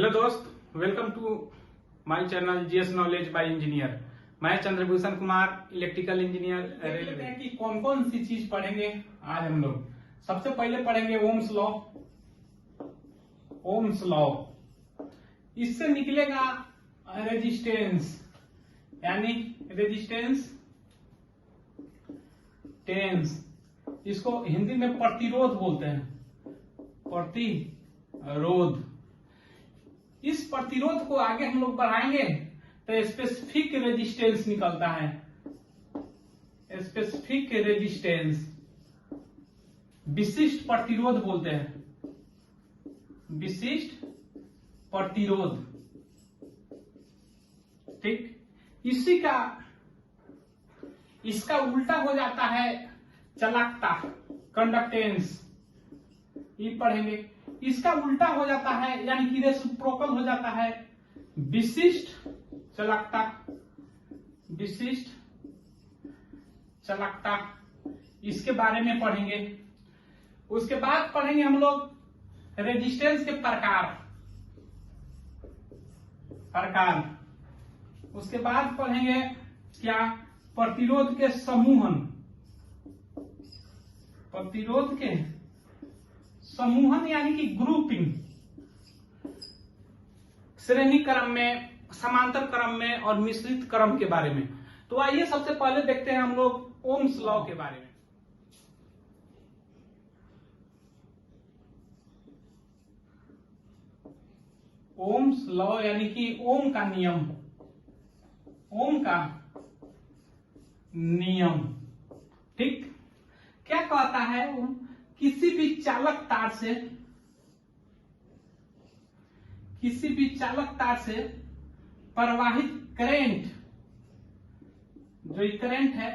Hello दोस्त, welcome to my channel GS knowledge by engineer. मैं Chandrabhushan Kumar, electrical engineer. Railway की कौन कौन सी चीज पढ़ेंगे आज हम लोग। सबसे पहले पढ़ेंगे ओम्स लॉ। ओम्स लॉ, इससे निकलेगा रेजिस्टेंस, यानी रेजिस्टेंस टेंस। इसको हिंदी में प्रतिरोध बोलते हैं, प्रतिरोध। इस प्रतिरोध को आगे हम लोग बढ़ाएंगे तो स्पेसिफिक रेजिस्टेंस निकलता है। स्पेसिफिक रेजिस्टेंस, विशिष्ट प्रतिरोध बोलते हैं, विशिष्ट प्रतिरोध। ठीक, इसी का इसका उल्टा हो जाता है चालकता, कंडक्टेंस। ये पढ़ेंगे। इसका उल्टा हो जाता है, यानी कि रेसिप्रोकल हो जाता है विशिष्ट चालकता, विशिष्ट चालकता। इसके बारे में पढ़ेंगे। उसके बाद पढ़ेंगे हम लोग रेजिस्टेंस के प्रकार। उसके बाद पढ़ेंगे क्या, प्रतिरोध के समूहन। प्रतिरोध के समूहन यानी कि ग्रुपिंग, श्रेणी क्रम में, समांतर क्रम में और मिश्रित क्रम के बारे में। तो आइए सबसे पहले देखते हैं हम लोग ओम्स लॉ के बारे में। ओम्स लॉ यानी कि ओम का नियम। ओम का नियम, ठीक। क्या कहता है ओम? किसी भी चालक तार से प्रवाहित करंट, जो करंट है,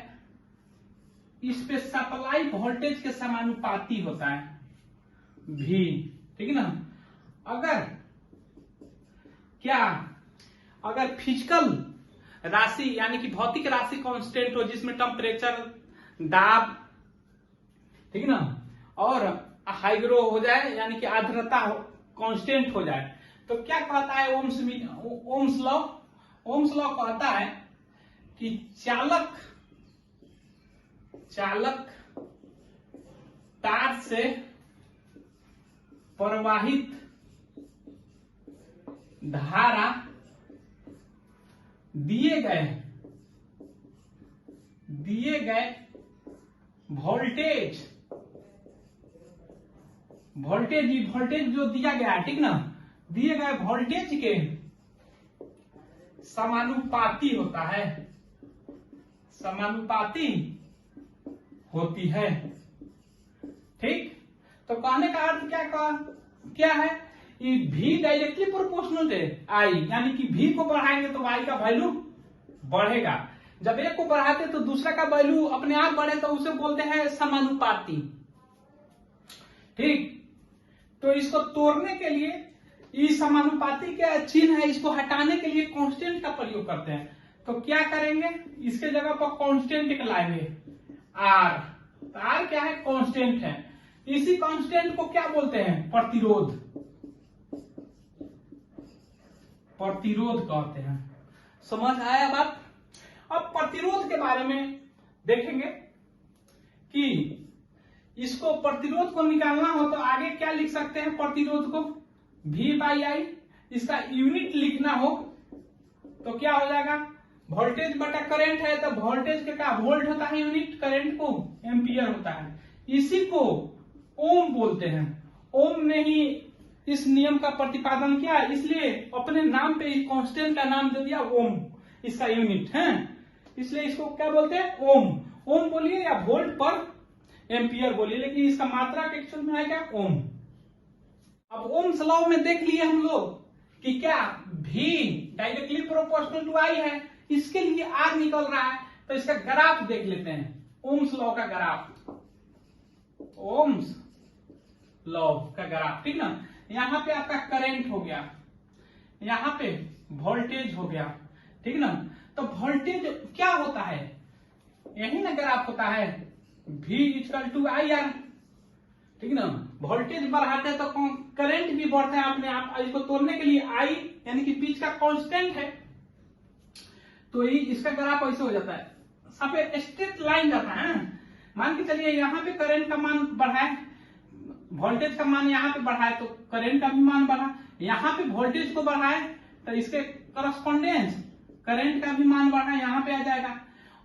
इस पे सप्लाई वोल्टेज के समानुपाती होता है, भी। ठीक है ना। अगर फिजिकल राशि यानी कि भौतिक राशि कांस्टेंट हो, जिसमें टेम्परेचर, दाब, ठीक है ना, और हाइग्रो हो जाए, यानी कि आर्द्रता कांस्टेंट हो जाए, तो क्या कहता है ओम्स लॉ? ओम्स लॉ कहता है कि चालक तार से प्रवाहित धारा दिए गए वोल्टेज जो दिया गया है, ठीक ना, दिए गए वोल्टेज के समानुपाती होता है, समानुपाती होती है। ठीक, तो कहने का अर्थ क्या है? भी डायरेक्टली प्रोपोर्शनल है आई, यानी कि भी को बढ़ाएंगे तो y का वैल्यू बढ़ेगा। जब एक को बढ़ाते तो दूसरा का वैल्यू अपने आप बढ़े, तो उसे बोलते हैं समानुपाती। ठीक, तो इसको तोड़ने के लिए, इस समानुपाती के चिन्ह है, इसको हटाने के लिए कांस्टेंट का प्रयोग करते हैं। तो क्या करेंगे? इसके जगह पर कांस्टेंट एक लाएंगे, आर। तो आर क्या है? कांस्टेंट है। इसी कांस्टेंट को क्या बोलते हैं? प्रतिरोध। प्रतिरोध कहते हैं। समझ आया बात? अब प्रतिरोध के बारे में देखेंगे कि इसको, प्रतिरोध को निकालना हो तो आगे क्या लिख सकते हैं? प्रतिरोध को V/I। इसका यूनिट लिखना हो तो क्या हो जाएगा? वोल्टेज बटा करंट है, तो वोल्टेज के क्या वोल्ट होता है यूनिट, करंट को एम्पियर होता है। इसी को ओम बोलते हैं। ओम ने ही इस नियम का प्रतिपादन किया, इसलिए अपने नाम पे इस कांस्टेंट का नाम दे दिया ओम, इसका यूनिट है। इसलिए इसको क्या बोलते हैं? ओम। ओम बोलिए या वोल्ट पर एम्पियर बोलिए, लेकिन इसका मात्रा के एक्चुअल में है क्या? ओम। अब ओम्स लॉ में देख लिए हम लोग कि क्या भी डायरेक्टली प्रोपोर्शनल टू आई है, इसके लिए आर निकल रहा है। तो इसका ग्राफ देख लेते हैं, ओम्स लॉ का ग्राफ। ओम्स लॉ का ग्राफ, ठीक ना। यहाँ पे आपका करंट हो गया, यहाँ पे वोल्टेज हो गया, ठीक ना। तो वोल्टेज क्या होता है? यही ना ग्राफ होता है, V = IR। ठीक है ना। वोल्टेज बढ़ाते हैं तो करंट भी बढ़ता है अपने आप। इसको तोड़ने के लिए आई यानी कि बीच का कांस्टेंट है, तो ये इसका ग्राफ ऐसे हो जाता है, सफेद स्ट्रेट लाइन जाता है। मान के चलिए यहाँ पे करंट का मान बढ़ा है, वोल्टेज का मान यहाँ पे बढ़ा है तो करंट का भी मान बढ़ा, यहाँ पे वोल्टेज को बढ़ा है तो इसके करस्पॉन्डेंस करंट का भी मान बढ़ा यहाँ पे आ जाएगा।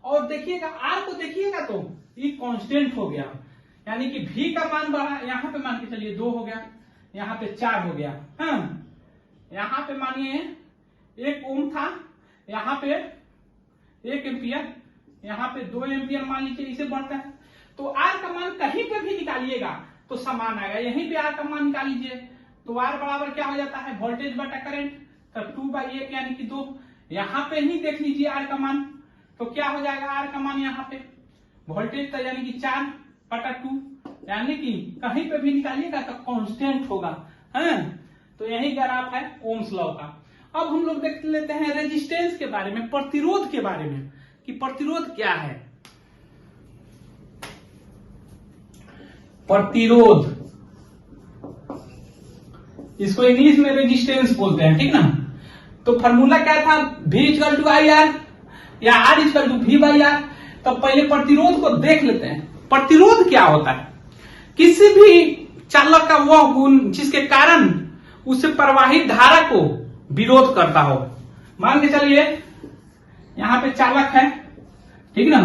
और देखिएगा आर को देखिएगा तो ये कांस्टेंट हो गया, यानी कि V का मान बढ़ा, यहाँ पे मान के चलिए 2 हो गया, यहाँ पे 4 हो गया। हाँ, यहाँ पे मानिए 1 ओम था, यहाँ पे 1 एम्पियर, यहाँ पे 2 एम्पियर मान लीजिए, इसे बढ़ता है। तो आर का मान कहीं पे भी निकालिएगा तो समान आएगा। यहीं पे आर का मान निकाल लीजिए तो आर बराबर क्या हो जाता है, वोल्टेज बटा करंट, तो 2/1 यानी कि 2। यहाँ पे ही देख लीजिए आर का मान, तो क्या हो जाएगा आर का मान, यहाँ पे वोल्टेज था यानी कि 4/2, यानी कि कहीं पे भी निकालिएगा तो कांस्टेंट होगा। है, तो यही ग्राफ है ओम्स लॉ का। अब हम लोग देख लेते हैं रेजिस्टेंस के बारे में, प्रतिरोध के बारे में, कि प्रतिरोध क्या है। प्रतिरोध, इसको इंग्लिश में रेजिस्टेंस बोलते हैं, ठीक ना। तो फॉर्मूला क्या था, V = IR या R = V/R। तो पहले प्रतिरोध को देख लेते हैं। प्रतिरोध क्या होता है, किसी भी चालक का वह गुण जिसके कारण उसे प्रवाहित धारा को विरोध करता हो। मान के चलिए यहाँ पे चालक है, ठीक ना,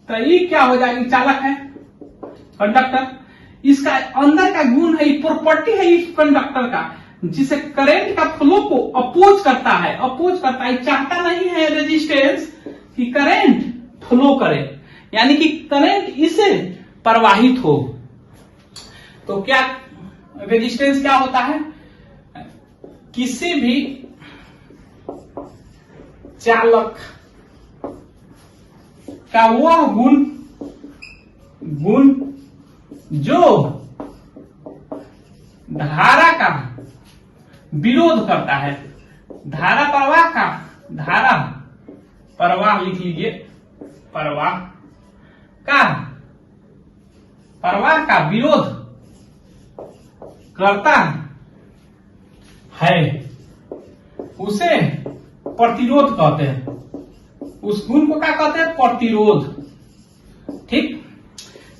तो ये क्या हो जाएगा, चालक है, कंडक्टर, इसका अंदर का गुण है, प्रॉपर्टी है इस कंडक्टर का, जिसे करंट का फ्लो को अपोज करता है, चाहता नहीं है रेजिस्टेंस कि करंट फ्लो करे, यानी कि करंट इसे प्रवाहित हो। तो क्या रेजिस्टेंस क्या होता है, किसी भी चालक का वह गुण जो धारा का विरोध करता है, धारा प्रवाह लिख लीजिए, प्रवाह का विरोध करता है, उसे प्रतिरोध कहते हैं। उस गुण को क्या कहते हैं, प्रतिरोध। ठीक,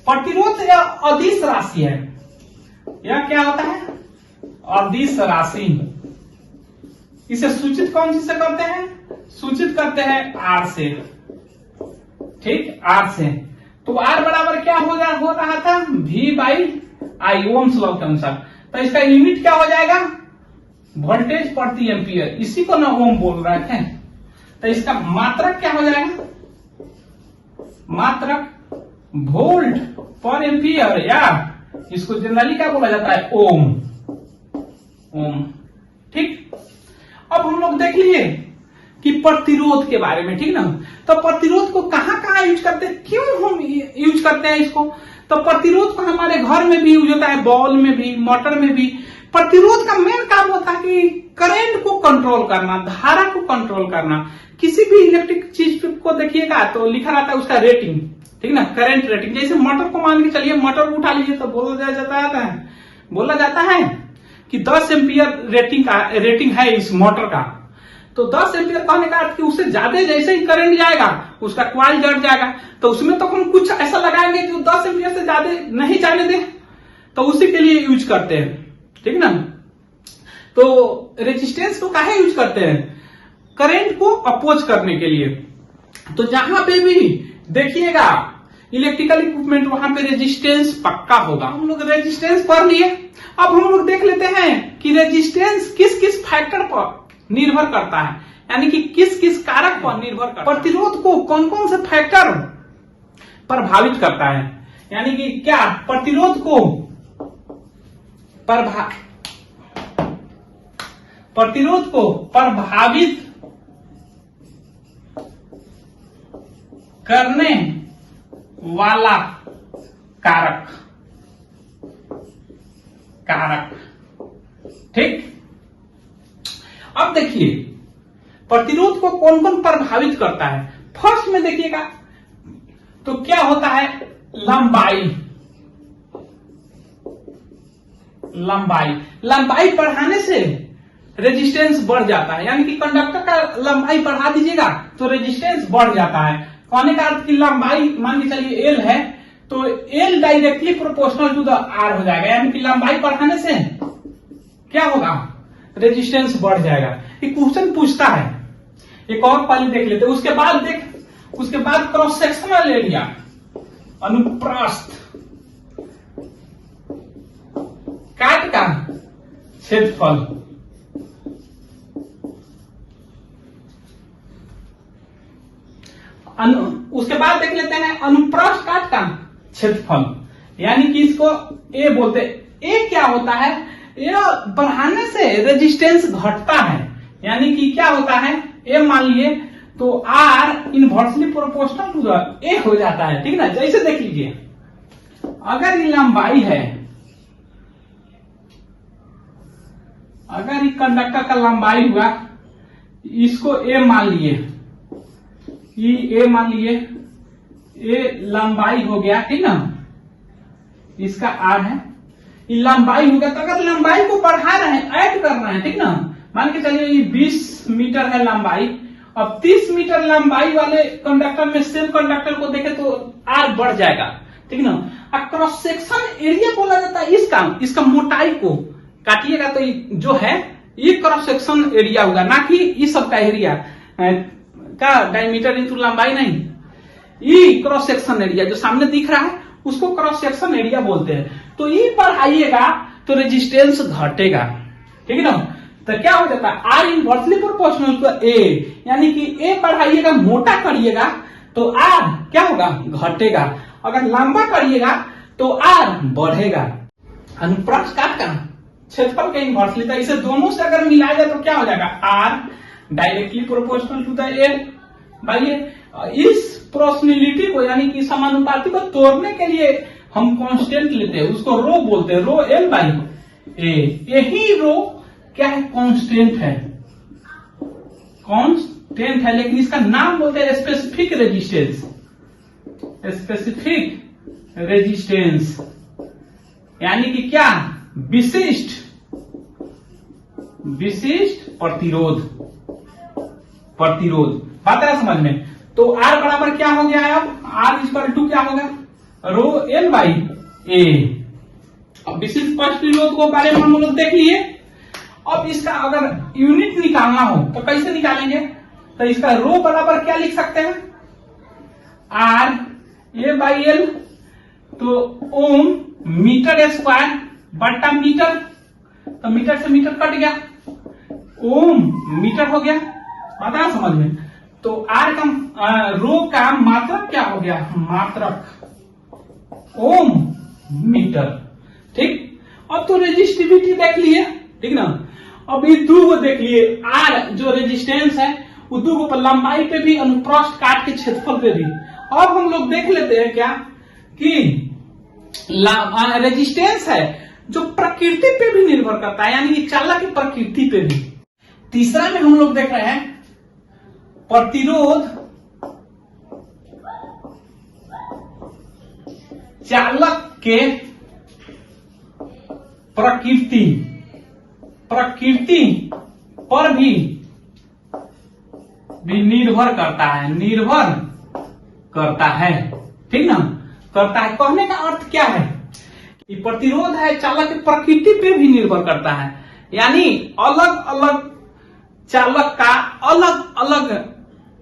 प्रतिरोध यह अदिश राशि है। यह क्या होता है, अदिश राशि। इसे सूचित कौन सी से करते हैं, सूचित करते हैं आर से। ठीक, आर से। तो आर बराबर क्या हो रहा था, V/I, ओम्स लॉ के अनुसार। तो इसका यूनिट क्या हो जाएगा, वोल्टेज प्रति एम्पियर, इसी को ना ओम बोल रहे थे। तो इसका मात्रक क्या हो जाएगा, मात्रक वोल्ट पर एम्पियर, या इसको जनरली क्या बोला जाता है, ओम। ठीक, अब हम लोग देख लिए कि प्रतिरोध के बारे में, ठीक ना। तो प्रतिरोध को कहां यूज करते हैं, क्यों हम यूज करते हैं इसको। तो प्रतिरोध को हमारे घर में भी यूज होता है, बॉल में भी, मोटर में भी। प्रतिरोध का मेन काम होता है कि करंट को कंट्रोल करना, धारा को कंट्रोल करना। किसी भी इलेक्ट्रिक चीज को देखिएगा तो लिखा रहता है उसका रेटिंग, ठीक ना, करंट रेटिंग। जैसे मोटर को मान के चलिए, मोटर उठा लीजिए तो बोला जाता है कि 10 एम्पियर रेटिंग है इस मोटर का। तो 10 एम्पियर कहने का अर्थ कि उससे ज्यादा जैसे ही करंट जाएगा उसका कॉइल जड़ जाएगा। तो उसमें तो हम कुछ ऐसा लगाएंगे कि 10 एम्पियर से ज्यादा नहीं जाने दे, तो उसी के लिए यूज करते हैं, ठीक ना। तो रेजिस्टेंस को काहे यूज करते हैं, करंट को अपोज करने के लिए। तो जहां पे भी देखिएगा इलेक्ट्रिकल इक्विपमेंट, वहां पे रेजिस्टेंस पक्का होगा। हम लोग रेजिस्टेंस पढ़ लिए। अब हम लोग देख लेते हैं कि रेजिस्टेंस किस किस फैक्टर पर निर्भर करता है, यानी कि किस किस कारक पर निर्भर करता है। प्रतिरोध को कौन कौन से फैक्टर प्रभावित करता है, यानी कि क्या प्रतिरोध को प्रभावित करने वाला कारक। ठीक, अब देखिए प्रतिरोध को कौन कौन प्रभावित करता है। फर्स्ट में देखिएगा तो क्या होता है, लंबाई। लंबाई बढ़ाने से रेजिस्टेंस बढ़ जाता है, यानी कि कंडक्टर का लंबाई बढ़ा दीजिएगा तो रेजिस्टेंस बढ़ जाता है। कहने का अर्थ की लंबाई मान के चलिए एल है तो L directly proportional to the R हो जाएगा, यानी कि लंबाई बढ़ाने से क्या होगा, रेजिस्टेंस बढ़ जाएगा। ये क्वेश्चन पूछता है। एक और पहले देख लेते, उसके बाद क्रॉस सेक्शनल एरिया, अनुप्रस्थ काट का क्षेत्रफल, उसके बाद देख लेते हैं अनुप्रस्थ काट का क्षेत्रफल, यानी कि इसको ए बोलते। ए क्या होता है, ये बढ़ाने से रेजिस्टेंस घटता है, यानी कि क्या होता है, ए मान लिए तो are inversely proportional to the A हो जाता है, ठीक ना। जैसे देख लीजिए, अगर ये लंबाई है, अगर ये कंडक्टर का लंबाई हुआ, इसको ए मान लिए, ए मान लिए, ए लंबाई हो गया, ठीक ना, इसका आर है, ये लंबाई हो गया। तो अगर लंबाई को बढ़ा रहे हैं, ऐड कर रहे हैं, ठीक ना, मान के चलिए ये 20 मीटर है लंबाई, अब 30 मीटर लंबाई वाले कंडक्टर में सेम कंडक्टर को देखे तो आर बढ़ जाएगा, ठीक ना। क्रॉस सेक्शन एरिया बोला जाता है इसका मोटाई को काटिएगा तो जो है ये क्रॉस सेक्शन एरिया होगा, ना कि इस सब का एरिया का डायमीटर इंटू लंबाई नहीं, ये क्रॉस सेक्शन एरिया जो सामने दिख रहा है उसको क्रॉस सेक्शन एरिया बोलते हैं। तो ये बढ़ाइएगा तो रेजिस्टेंस घटेगा, ठीक है ना। तो क्या हो जाता है, आर इनवर्सली प्रोपोर्शनल टू ए, यानी कि ए बढ़ाइएगा, मोटा करिएगा तो आर क्या होगा, घटेगा। अगर लंबा करिएगा तो आर बढ़ेगा। अनुप्रस्थ काट का क्षेत्रफल के इनवर्सली, तो इसे दोनों से अगर मिलाया जाए तो क्या हो जाएगा, r directly proportional to the a by a. इस प्रोपोर्शनलिटी को, यानी कि समानुपाती को तोड़ने के लिए हम कांस्टेंट लेते हैं, उसको रो बोलते हैं, रो एल बाई ए। यही रो क्या है, कांस्टेंट है, कांस्टेंट है, लेकिन इसका नाम बोलते हैं स्पेसिफिक रेजिस्टेंस, स्पेसिफिक रेजिस्टेंस, यानी कि क्या, विशिष्ट प्रतिरोध। बात है समझ में। तो R बराबर क्या हो गया है, अब R इक्वल टू क्या होगा, रो एल बाई ए। अब विशिष्ट प्रतिरोध को बारे में हम लोग देख लिए। अब इसका अगर यूनिट निकालना हो तो कैसे निकालेंगे, तो इसका रो बराबर क्या लिख सकते हैं, आर ए बाई एल, तो ओम मीटर स्क्वायर बट्टा मीटर, तो मीटर से मीटर कट गया, ओम मीटर हो गया, बता समझ में। तो आर का रो का मात्रक क्या हो गया, मात्रक ओम मीटर, ठीक। अब तो रेजिस्टिविटी देख लिए, ठीक ना। अब ये दो को देख लिए, आर जो रेजिस्टेंस है वो दो को लंबाई पे भी, अनुप्रस्थ काट के क्षेत्रफल पे भी। अब हम लोग देख लेते हैं क्या कि रेजिस्टेंस है जो प्रकृति पे भी निर्भर करता है, यानी कि चालक की प्रकृति पे भी। तीसरा में हम लोग देख रहे हैं प्रतिरोध चालक के प्रकृति पर भी निर्भर करता है, ठीक ना, करता है। कहने का अर्थ क्या है, कि प्रतिरोध है चालक की प्रकृति पे भी निर्भर करता है, यानी अलग अलग चालक का अलग अलग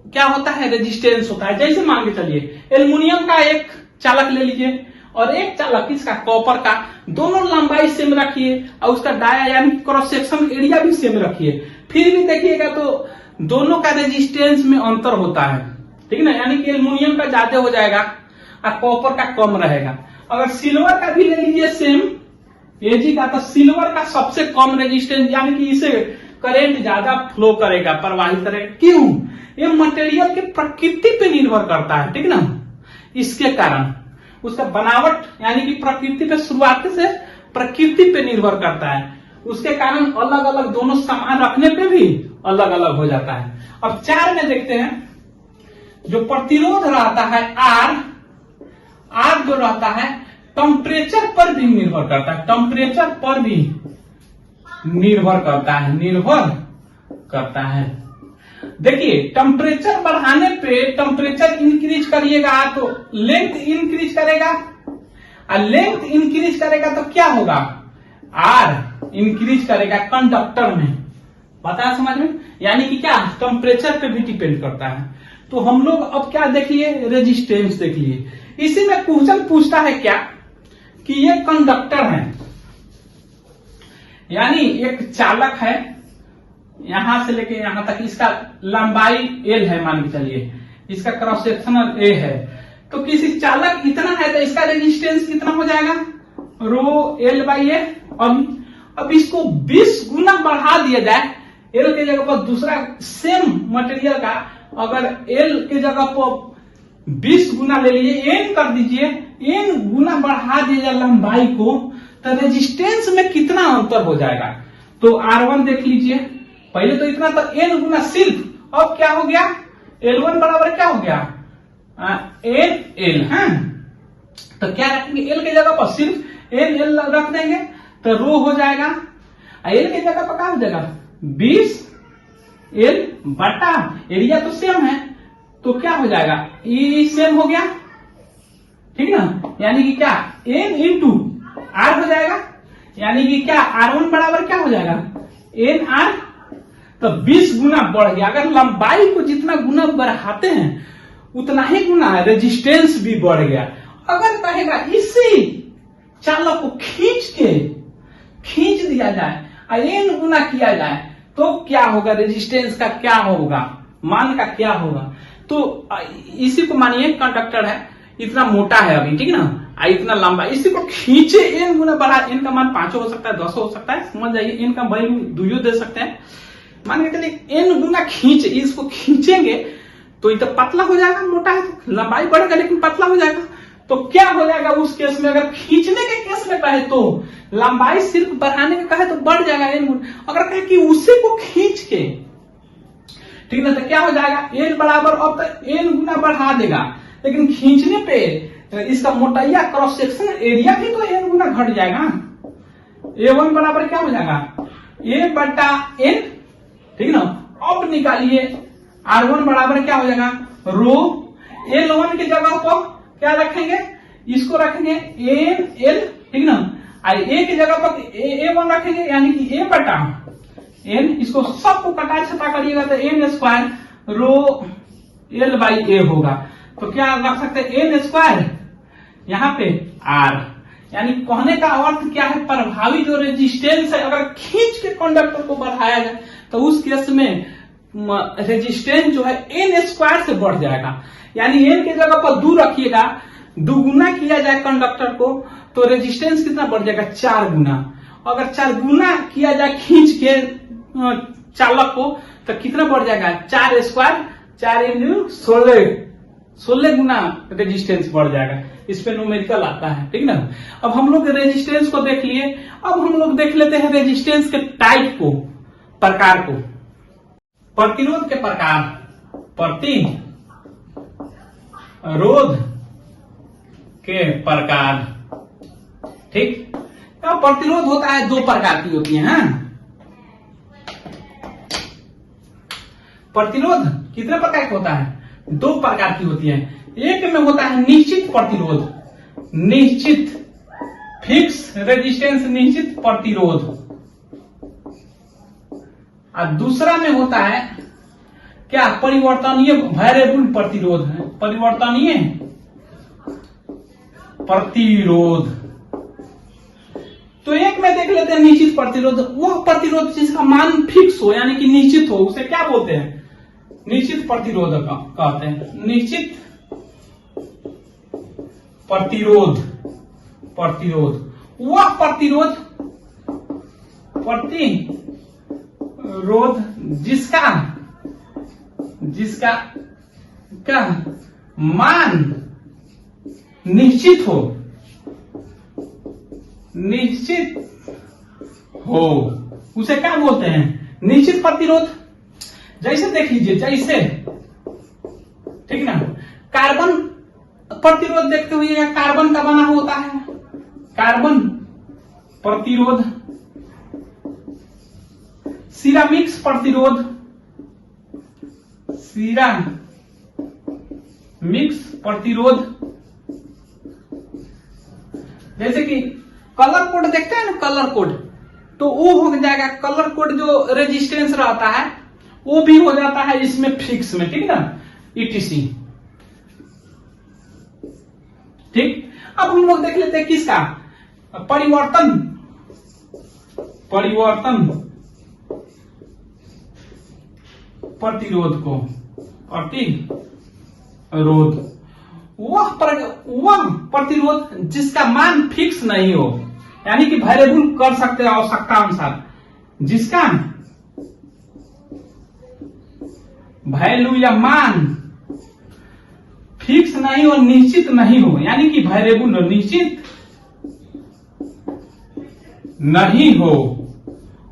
क्या होता है, रेजिस्टेंस होता है। जैसे मान के चलिए एल्युमिनियम का एक चालक ले लीजिए और एक चालक इसका कॉपर का, दोनों लंबाई सेम रखिए और उसका डाया यानी क्रॉस सेक्शन एरिया भी सेम रखिए, फिर भी देखिएगा तो दोनों का रेजिस्टेंस में अंतर होता है, ठीक ना। यानी कि एल्युमिनियम का ज्यादा हो जाएगा और कॉपर का कम रहेगा। अगर सिल्वर का भी ले लीजिए सेम एजी का, तो सिल्वर का सबसे कम रेजिस्टेंस, यानी कि इसे करंट ज्यादा फ्लो करेगा, प्रवाहित करेगा। क्यों, ये मटेरियल के प्रकृति पे निर्भर करता है, ठीक ना। इसके कारण उसका बनावट यानी कि प्रकृति पे, शुरुआत से प्रकृति पे निर्भर करता है, उसके कारण अलग अलग दोनों सामान रखने पे भी अलग अलग हो जाता है। अब 4 में देखते हैं, जो प्रतिरोध रहता है आर जो रहता है टेम्परेचर पर भी निर्भर करता है, टेम्परेचर पर भी निर्भर करता है। देखिए, टेम्परेचर बढ़ाने पे टेम्परेचर इंक्रीज करिएगा तो लेंथ इंक्रीज करेगा, और लेंथ इंक्रीज करेगा तो क्या होगा, आर इंक्रीज करेगा कंडक्टर में। पता है समझ में? यानी कि क्या, टेम्परेचर पे भी डिपेंड करता है। तो हम लोग अब क्या देख लिए, रेजिस्टेंस देख लिए। इसी में क्वेश्चन पूछता है क्या कि ये कंडक्टर है, यानी एक चालक है, यहां से लेके यहां तक इसका लंबाई एल है, मान के चलिए इसका क्रॉस सेक्शनल ए है। तो किसी चालक इतना है तो इसका रेजिस्टेंस कितना हो जाएगा, रो एल बाई ए। अब इसको 20 गुना बढ़ा दिया जाए, एल के जगह पर दूसरा सेम मटेरियल का अगर एल के जगह पर 20 गुना ले लीजिए, एन कर दीजिए, एन गुना बढ़ा दिया जाए लंबाई को, तो रेजिस्टेंस में कितना अंतर हो जाएगा। तो R1 देख लीजिए, पहले तो इतना तो एन गुना सिर्फ, अब क्या हो गया, L1 बराबर क्या हो गया, एन एल है। तो क्या रखेंगे, एल के जगह पर सिर्फ एन एल रख देंगे तो रो हो जाएगा, एल के जगह पर क्या हो जाएगा 20 एल बटा एरिया तो सेम है, तो क्या हो जाएगा, ई सेम हो गया, ठीक ना। यानी कि क्या, एन इंटू आर हो जाएगा, यानी कि क्या R1 बराबर क्या हो जाएगा, एन आर। तो 20 गुना बढ़ गया। अगर लंबाई को जितना गुना बढ़ाते हैं उतना ही गुना रेजिस्टेंस भी बढ़ गया। अगर कहेगा इसी चालक को खींच दिया जाए और एन गुना किया जाए तो क्या होगा, रेजिस्टेंस का क्या होगा, मान का क्या होगा। तो इसी को मानिए कंडक्टर है, इतना मोटा है अभी, ठीक ना, इतना लंबा, इसी को खींचे, एन गुना बढ़ा, एन का मान 5 हो सकता है, 10 हो सकता है, समझ जाइए, एन का वैल्यू 2 दे सकते हैं। मान के चलिए एन गुना खींचे, इसको खींचेंगे तो ये तो पतला हो जाएगा, मोटा है तो लंबाई बढ़ेगा लेकिन पतला हो जाएगा। तो क्या हो जाएगा उस केस में, अगर खींचने के केस में कहे तो लंबाई सिर्फ बढ़ाने का कहे तो बढ़ जाएगा एन गुना। अगर कहे कि उसी को खींच के, ठीक ना, तो क्या हो जाएगा, एन बराबर, अब तो एन गुना बढ़ा देगा लेकिन खींचने पे इसका मोटाइया क्रॉस सेक्शन एरिया भी तो एन गुना घट जाएगा। A1 बराबर क्या हो जाएगा, ए बटा एन, ठीक ना। अब निकालिए R1 बराबर क्या हो जाएगा, रो L1 की जगह पर क्या रखेंगे, इसको रखेंगे एन एल, ठीक ना, और ए की जगह पर A1 रखेंगे, यानी कि ए बटा एन, इसको सबको कटा छटा करिएगा तो n square rho l by a होगा। तो क्या रख सकते हैं, एन स्क्वायर यहाँ पे आर। यानी कहने का अर्थ क्या है, प्रभावी जो रेजिस्टेंस है अगर खींच के कंडक्टर को बढ़ाया जाए तो उस केस में रेजिस्टेंस जो है एन स्क्वायर से बढ़ जाएगा। यानी एन के जगह पर 2 रखिएगा, 2 गुना किया जाए कंडक्टर को तो रेजिस्टेंस कितना बढ़ जाएगा, 4 गुना। अगर 4 गुना किया जाए खींच के चालक को तो कितना बढ़ जाएगा, 4 स्क्वायर, 4 इंटू 16 गुना रेजिस्टेंस बढ़ जाएगा। इस पे न्यूमेरिकल आता है, ठीक ना। अब हम लोग रेजिस्टेंस को देख लिए, अब हम लोग देख लेते हैं रेजिस्टेंस के टाइप को, प्रकार को। प्रतिरोध के प्रकार, प्रतिरोध के प्रकार, ठीक। तो प्रतिरोध होता है 2 प्रकार की होती है। प्रतिरोध कितने प्रकार का होता है, 2 प्रकार की होती है। एक में होता है निश्चित प्रतिरोध, निश्चित फिक्स रेजिस्टेंस निश्चित प्रतिरोध, और दूसरा में होता है क्या, परिवर्तनीय वेरिएबल प्रतिरोध है, परिवर्तनीय प्रतिरोध। तो एक में देख लेते हैं निश्चित प्रतिरोध, वह प्रतिरोध जिसका मान फिक्स हो यानी कि निश्चित हो, उसे क्या बोलते हैं, निश्चित प्रतिरोध कहते हैं। निश्चित प्रतिरोध, वह प्रतिरोध जिसका क्या मान निश्चित हो, उसे क्या बोलते हैं, निश्चित प्रतिरोध। जैसे देख लीजिए, जैसे, ठीक ना, कार्बन प्रतिरोध देखते हुए, कार्बन का बना होता है, कार्बन प्रतिरोध, सिरामिक्स प्रतिरोध, सिरामिक्स प्रतिरोध, जैसे कि कलर कोड देखते हैं ना, कलर कोड, तो वो हो जाएगा कलर कोड जो रेजिस्टेंस रहता है वो भी हो जाता है इसमें फिक्स में, ठीक है ना, ईटीसी। ठीक, अब हम लोग देख लेते हैं किसका, परिवर्तन प्रतिरोध को, प्रतिरोध वह प्रतिरोध जिसका मान फिक्स नहीं हो, यानी कि वेरिएबल कर सकते हैं आवश्यकता अनुसार, जिसका वैल्यू या मान फिक्स नहीं हो, निश्चित नहीं हो, यानी कि वेरिएबल निश्चित नहीं हो,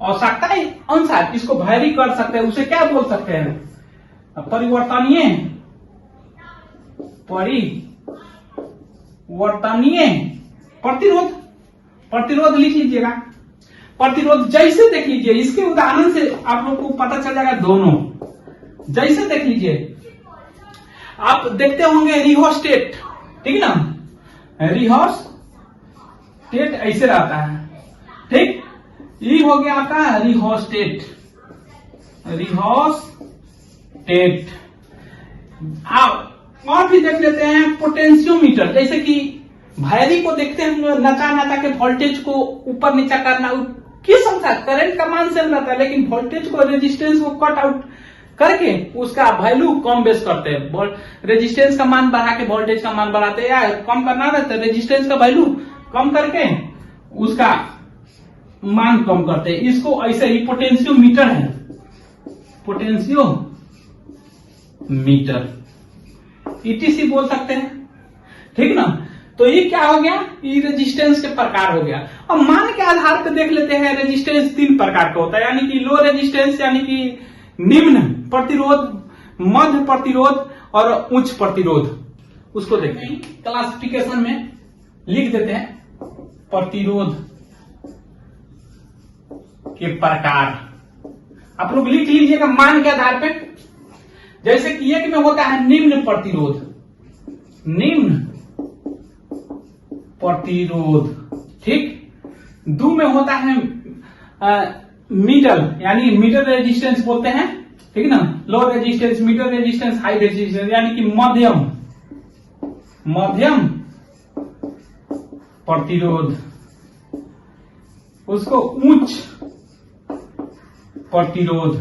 आवश्यकता अनुसार इसको वैरी कर सकते हैं, उसे क्या बोल सकते हैं, परिवर्तनीय प्रतिरोध। प्रतिरोध लिख लीजिएगा, प्रतिरोध जैसे देख लीजिए, इसके उदाहरण से आप लोग को पता चल जाएगा दोनों। जैसे देख लीजिए, आप देखते होंगे रिहोस्टेट, ठीक ना, रिहोस्टेट ऐसे रहता है, ठीक, ये हो गया आपका रिहोस्टेट। और भी देख लेते हैं पोटेंशियोमीटर, जैसे कि वायरी को देखते हैं, नचा के वोल्टेज को ऊपर नीचा करना, किस अनुसार करंट का मान सेम रहता है, लेकिन वोल्टेज को रेजिस्टेंस को कट आउट करके उसका वैल्यू कम बेस करते हैं, रेजिस्टेंस का मान बढ़ा के वोल्टेज का मान बढ़ाते हैं, या कम करना रहता है रेजिस्टेंस का वैल्यू कम करके उसका मान कम करते हैं। इसको ऐसे ही पोटेंशियोमीटर है, पोटेंशियोमीटर ईटीसी बोल सकते हैं, ठीक ना। तो ये क्या हो गया, ये रेजिस्टेंस के प्रकार हो गया। अब मान के आधार पर देख लेते हैं, रेजिस्टेंस 3 प्रकार का होता है, यानी कि लो रेजिस्टेंस यानी कि निम्न प्रतिरोध, मध्य प्रतिरोध और उच्च प्रतिरोध। उसको देखते हैं, क्लासिफिकेशन में लिख देते हैं प्रतिरोध के प्रकार, आप लोग लिख लीजिएगा मान के आधार पे। जैसे कि एक में होता है निम्न प्रतिरोध, ठीक। 2 में होता है मिडल, यानी मिडल रेजिस्टेंस बोलते हैं, ठीक ना, low resistance, middle resistance, high resistance, यानी कि मध्यम प्रतिरोध, उसको उच्च प्रतिरोध,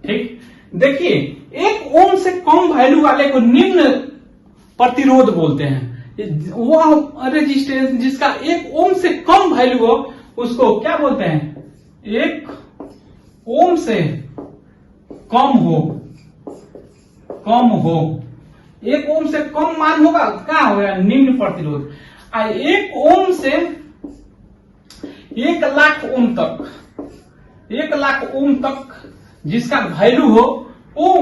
ठीक। देखिए, 1 ओम से कम वैल्यू वाले को निम्न प्रतिरोध बोलते हैं। वह रेजिस्टेंस जिसका 1 ओम से कम वैल्यू हो उसको क्या बोलते हैं, 1 ओम से कम हो, 1 ओम से कम मान होगा, क्या होगा, निम्न प्रतिरोध। 1 ओम से 1 लाख ओम तक, 1 लाख ओम तक जिसका वैल्यू हो वो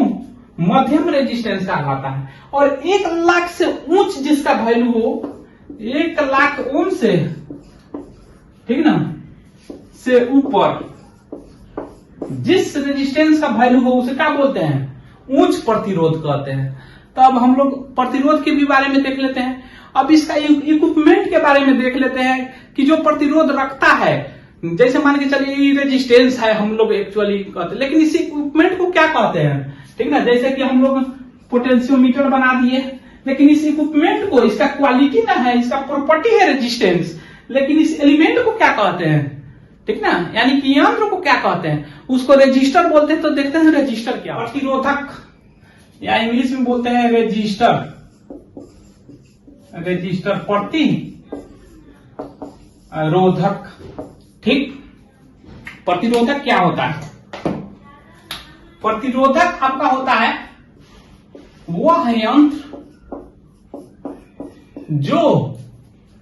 मध्यम रेजिस्टेंस का कहलाता है, और 1 लाख से ऊंच जिसका वैल्यू हो, 1 लाख ओम से, ठीक ना, से ऊपर जिस रेजिस्टेंस का वैल्यू हो उसे क्या बोलते हैं, उच्च प्रतिरोध कहते हैं। तो अब हम लोग प्रतिरोध के भी बारे में देख लेते हैं। अब इसका इक्विपमेंट के बारे में देख लेते हैं कि जो प्रतिरोध रखता है, जैसे मान के चलिए ये रेजिस्टेंस है, हम लोग एक्चुअली कहते हैं, लेकिन इसी इक्विपमेंट को क्या कहते हैं, ठीक ना। जैसे कि हम लोग पोटेंशियोमीटर बना दिए, लेकिन इस इक्विपमेंट को, इसका क्वालिटी ना है, इसका प्रॉपर्टी है रेजिस्टेंस, लेकिन इस एलिमेंट को क्या कहते हैं, ठीक ना, यानी कि यंत्र को क्या कहते हैं, उसको रजिस्टर बोलते हैं। तो देखते हैं रजिस्टर क्या, प्रतिरोधक, या इंग्लिश में बोलते हैं रजिस्टर, प्रतिरोधक, ठीक। प्रतिरोधक क्या होता है, प्रतिरोधक आपका होता है वह यंत्र जो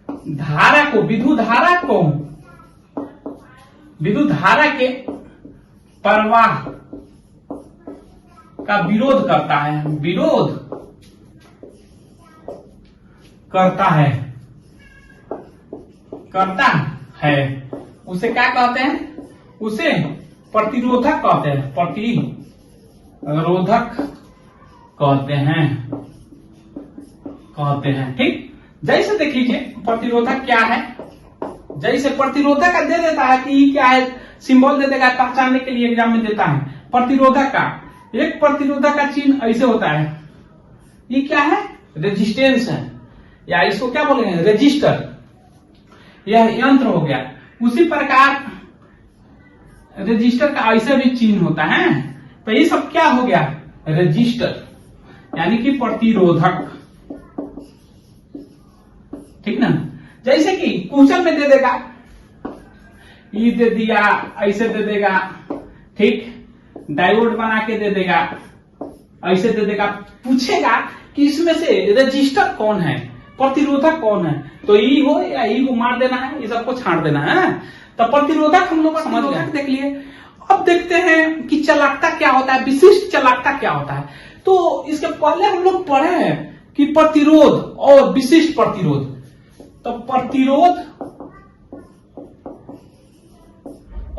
धारा को, विद्युत धारा के प्रवाह का विरोध करता है, करता है उसे क्या कहते हैं? उसे प्रतिरोधक कहते हैं, प्रतिरोधक कहते हैं। ठीक, जैसे देख लीजिए प्रतिरोधक क्या है। जैसे प्रतिरोधक का दे देता है कि क्या है, सिंबल दे देगा पहचानने के लिए, एग्जाम में देता है। प्रतिरोधक का एक प्रतिरोधक का चिन्ह ऐसे होता है, ये क्या है? रेजिस्टेंस है, या इसको क्या बोलेंगे? रजिस्टर। यह यंत्र हो गया। उसी प्रकार रजिस्टर का ऐसे भी चिन्ह होता है। तो ये सब क्या हो गया? रजिस्टर, यानी कि प्रतिरोधक। ठीक ना? जैसे कि क्वेश्चन में दे देगा, ये दे दिया, ऐसे दे देगा। ठीक, डायोड बना के दे देगा, ऐसे दे देगा। पूछेगा कि इसमें से रजिस्टर कौन है, प्रतिरोधक कौन है, तो ई हो या ई को मार देना है, ये सबको छांट देना है। तो प्रतिरोधक हम लोग समझ गए, देख लिए। अब देखते हैं कि चालकता क्या होता है, विशिष्ट चालकता क्या होता है। तो इसके पहले हम लोग पढ़े हैं कि प्रतिरोध और विशिष्ट प्रतिरोध। तो प्रतिरोध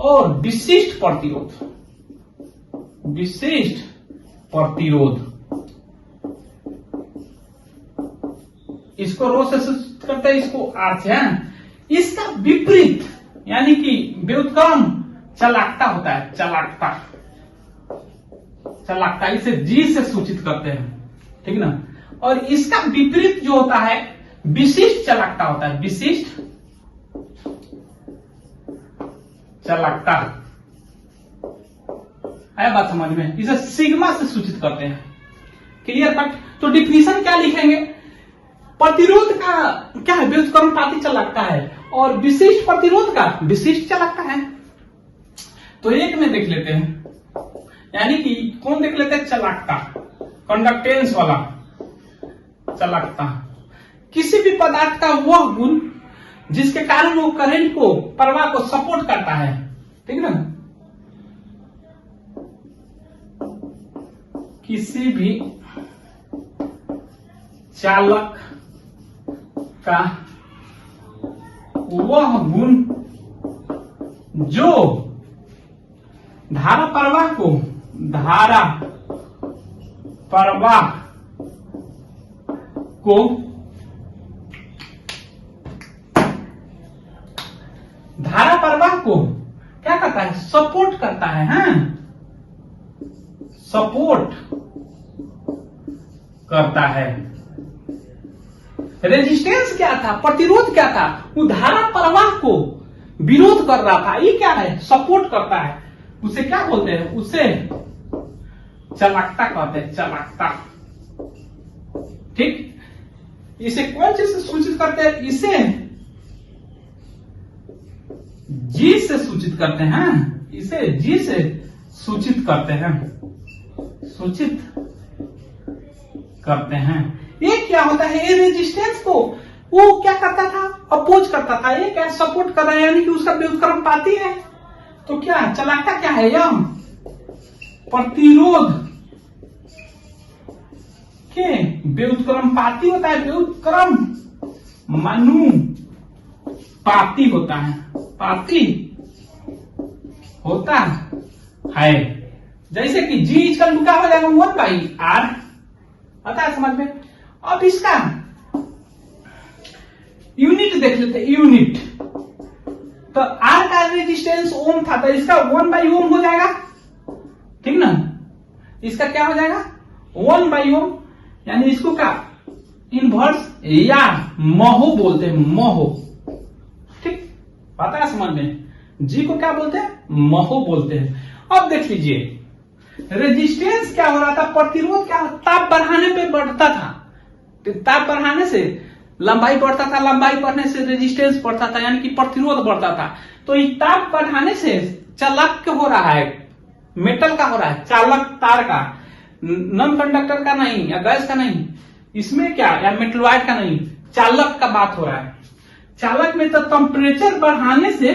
और विशिष्ट प्रतिरोध, विशिष्ट प्रतिरोध, इसको रो से सूचित करते हैं, इसको आर से है। इसका विपरीत यानी कि व्युत्क्रम चालकता होता है, चालकता, चालकता इसे जी से सूचित करते हैं। ठीक ना? और इसका विपरीत जो होता है विशिष्ट चालकता होता है, विशिष्ट चालकता। आया बात समझ में? इसे सिग्मा से सूचित करते हैं। Clear cut? तो डिफिनीशन क्या लिखेंगे? प्रतिरोध का क्या है? व्युत्क्रमपाती चालकता है, और विशिष्ट प्रतिरोध का विशिष्ट चालकता है। तो एक में देख लेते हैं, यानी कि कौन देख लेते हैं? चालकता, कंडक्टेंस वाला चालकता। किसी भी पदार्थ का वह गुण जिसके कारण वो करंट को, प्रवाह को सपोर्ट करता है। ठीक ना? किसी भी चालक का वह गुण जो धारा प्रवाह को, धारा प्रवाह को क्या करता है? सपोर्ट करता है। हाँ, सपोर्ट करता है। रेजिस्टेंस क्या था? प्रतिरोध क्या था? वो धारा प्रवाह को विरोध कर रहा था। ये क्या है? सपोर्ट करता है। उसे क्या बोलते हैं? उसे चालकता कहते हैं, चालकता। ठीक, इसे कौन चीज से सूचित करते हैं? इसे जी से सूचित करते हैं। इसे जी से सूचित करते हैं, सूचित करते हैं। ये क्या होता है? ये रेजिस्टेंस को वो क्या करता था? अपोज करता था। ये क्या? सपोर्ट कर रहा है, यानी कि उसका व्युत्क्रमपाती है। तो क्या चालकता क्या है? यह प्रतिरोध के व्युत्क्रमपाती होता है, व्युत्क्रम मानुपाती होता है, पाती होता है। जैसे कि जी इजकल क्या हो जाएगा? 1/r आता है समझ में? अब इसका यूनिट देख लेते हैं, यूनिट। तो आर का रेजिस्टेंस ओम था, तो इसका 1/ओम हो जाएगा। ठीक ना? इसका क्या हो जाएगा? 1/ओम, यानी इसको क्या इनवर्स या महो बोलते हैं, महो। ठीक, पता है समझ में? जी को क्या बोलते हैं? महो बोलते हैं। अब देख लीजिए रेजिस्टेंस क्या हो रहा था, प्रतिरोध क्या, ताप बढ़ाने पे बढ़ता था। ताप बढ़ाने से लंबाई बढ़ता था, लंबाई बढ़ने से रेजिस्टेंस बढ़ता था, यानी कि प्रतिरोध बढ़ता था। तो इस ताप बढ़ाने से चालक हो रहा है, मेटल का हो रहा है, चालक तार का, नॉन कंडक्टर का नहीं या गैस का नहीं, इसमें क्या या मेटलॉइड का नहीं, चालक का बात हो रहा है। चालक में तो टेम्परेचर बढ़ाने से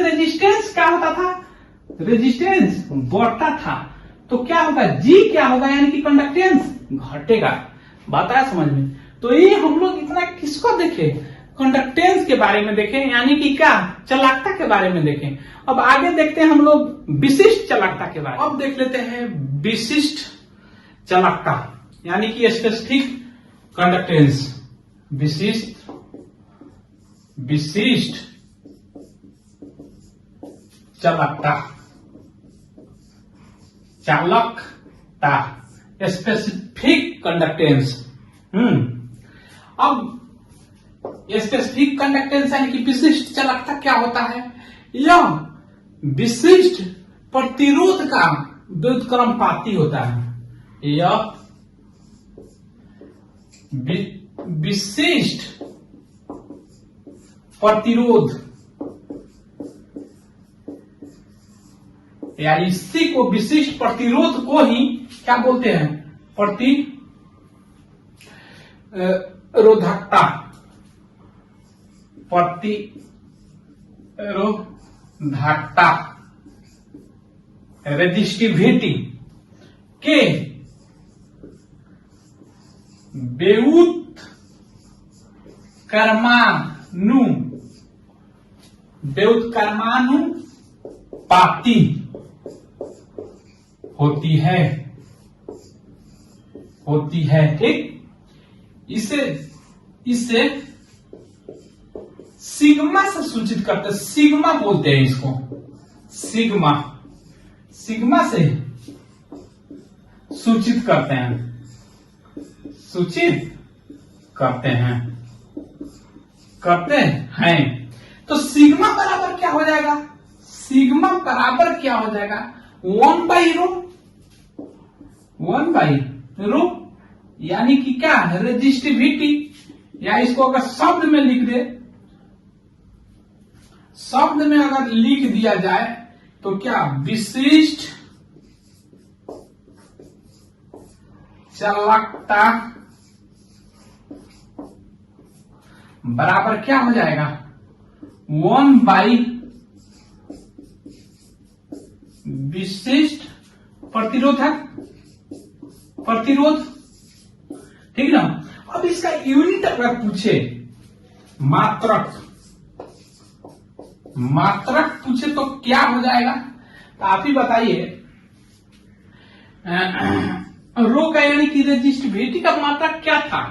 रेजिस्टेंस क्या होता था, रेजिस्टेंस बढ़ता था। तो क्या होगा, जी क्या होगा, यानी कि कंडक्टेंस घटेगा। बात आया समझ में। तो ये हम लोग इतना किसको देखे, कंडक्टेंस के बारे में देखें, यानी कि क्या, चालकता के बारे में देखें। अब आगे देखते हैं हम लोग विशिष्ट चालकता के बारे में। अब देख लेते हैं विशिष्ट चालकता, यानी कि स्पेसिफिक कंडक्टेंस। विशिष्ट चालकता, स्पेसिफिक कंडक्टेंस। अब स्पेसिफिक कंडक्टेंस यानी कि विशिष्ट चालकता क्या होता है? यह विशिष्ट प्रतिरोध का व्युत्क्रमपाती होता है। यह विशिष्ट प्रतिरोध, या इसी को विशिष्ट प्रतिरोध को ही क्या बोलते हैं? प्रतिरोधकता, रेजिस्टिविटी के व्युत्क्रमानुपाती होती है, ठीक। इसे सिग्मा से सूचित करते हैं, सिग्मा बोलते हैं इसको, सिग्मा से सूचित करते हैं। तो सिग्मा बराबर क्या हो जाएगा? सिग्मा बराबर क्या हो जाएगा? 1/रो, यानी कि क्या, रेजिस्टिविटी। या इसको अगर शब्द में लिख दिया जाए तो क्या, विशिष्ट चालकता बराबर क्या हो जाएगा? 1/, विशिष्ट प्रतिरोध, ठीक ना। अब इसका यूनिट अगर पूछे, मात्रक पूछे तो क्या हो जाएगा? तो आप ही बताइए। रो का यानी कि रेजिस्टिविटी का मात्रक क्या था?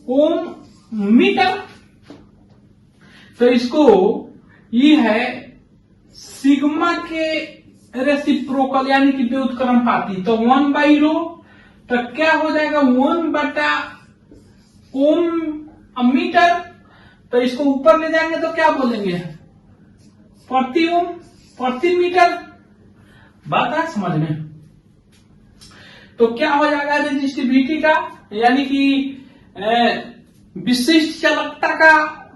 ओम मीटर। तो इसको ये है सिग्मा के रेसिप्रोकल, यानी कि व्युत्क्रमपाती। तो 1/रो तो क्या हो जाएगा? 1/ओम मीटर। तो इसको ऊपर ले जाएंगे तो क्या बोलेंगे? प्रति ओम, प्रति मीटर। बात है समझ में? तो क्या हो जाएगा रेजिस्टिविटी का, यानी कि विशिष्ट चालकता का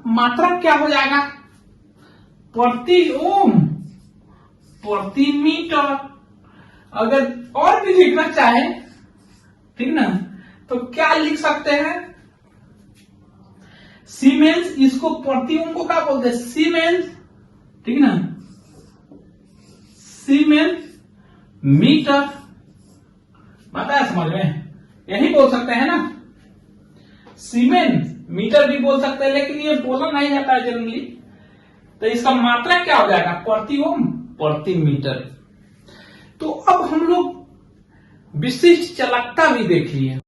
मात्रक क्या हो जाएगा? प्रति ओम, प्रति मीटर। अगर और भी लिखना चाहे, ठीक ना, तो क्या लिख सकते हैं? सीमेंस। इसको प्रति ओम को क्या बोलते हैं? सीमेंस, ठीक ना, सीमेंस मीटर। बताया समझ में? यही बोल सकते हैं ना, सीमेंस मीटर भी बोल सकते हैं, लेकिन ये बोला नहीं जाता है जनरली। तो इसका मात्रा क्या हो जाएगा? प्रति ओम, प्रति मीटर। तो अब हम लोग विशिष्ट चालकता भी देख लिए।